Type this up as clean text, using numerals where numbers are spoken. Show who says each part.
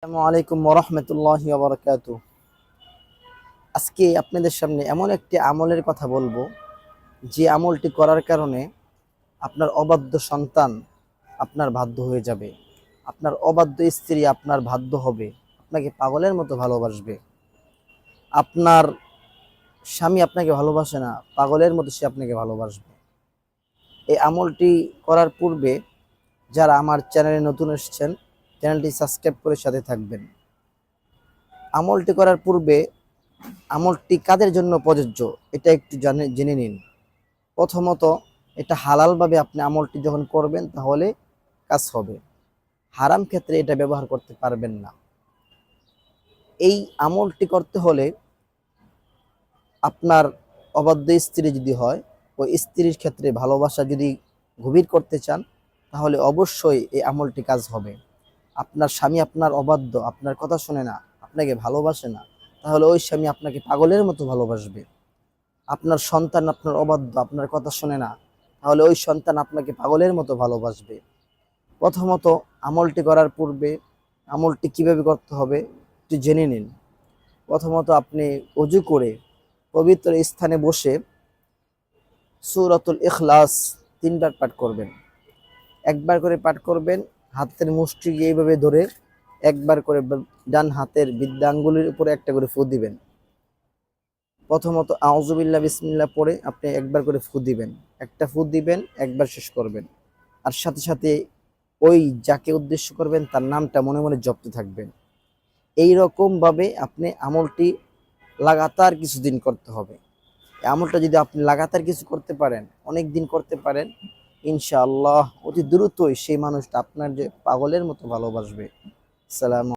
Speaker 1: আসসালামু আলাইকুম ওয়া রাহমাতুল্লাহি ওয়া বারাকাতুহু। আজকে আপনাদের সামনে এমন একটি আমলের কথা বলবো, যে আমলটি করার কারণে আপনার অবাধ্য সন্তান আপনার বাধ্য হয়ে যাবে, আপনার অবাধ্য স্ত্রী আপনার বাধ্য হবে, আপনাকে পাগলের মতো ভালোবাসবে। আপনার স্বামী আপনাকে ভালোবাসে না, পাগলের মতো সে আপনাকে ভালোবাসবে। এই আমলটি করার পূর্বে যারা আমার চ্যানেলে নতুন এসেছেন, চ্যানেলটি সাবস্ক্রাইব করে সাথে থাকবেন। আমলটি করার পূর্বে আমলটি কাদের জন্য প্রযোজ্য এটা একটু জেনে নিন। প্রথমত, এটা হালালভাবে আপনি আমলটি যখন করবেন তাহলে কাজ হবে। হারাম ক্ষেত্রে এটা ব্যবহার করতে পারবেন না। এই আমলটি করতে হলে আপনার অবাধ্য স্ত্রী যদি হয়, ওই স্ত্রীর ক্ষেত্রে ভালোবাসা যদি গভীর করতে চান, তাহলে অবশ্যই এই আমলটি কাজ হবে। আপনার স্বামী আপনার অবাধ্য, আপনার কথা শোনে না, আপনাকে ভালোবাসে না, তাহলে ওই স্বামী আপনাকে পাগলের মতো ভালোবাসবে। আপনার সন্তান আপনার অবাধ্য, আপনার কথা শোনে না, তাহলে ওই সন্তান আপনাকে পাগলের মতো ভালোবাসবে। প্রথমত, আমলটি করার পূর্বে আমলটি কিভাবে করতে হবে একটু জেনে নিন। প্রথমত, আপনি অজু করে পবিত্র স্থানে বসে সূরাতুল ইখলাস 3বার পাঠ করবেন। একবার করে পাঠ করবেন, হাতের মুষ্টি এইভাবে ধরে একবার করে ডান হাতের বৃদ্ধাঙ্গুলির উপরে একটা করে ফু দিবেন। প্রথমত আউযুবিল্লাহ বিসমিল্লাহ পড়ে আপনি একবার করে ফু দিবেন, একটা ফু দিবেন, একবার শেষ করবেন। আর সাথে সাথে ওই যাকে উদ্দেশ্য করবেন তার নামটা মনে মনে জপতে থাকবেন। এই রকম ভাবে আপনি আমলটি লাগাতার কিছুদিন করতে হবে। এই আমলটা যদি আপনি লাগাতার কিছু করতে পারেন, অনেক দিন করতে পারেন, ইনশাআল্লাহ অতি দ্রুতই সেই মানুষটা আপনার যে পাগলের মতো ভালোবাসবে। সালাম।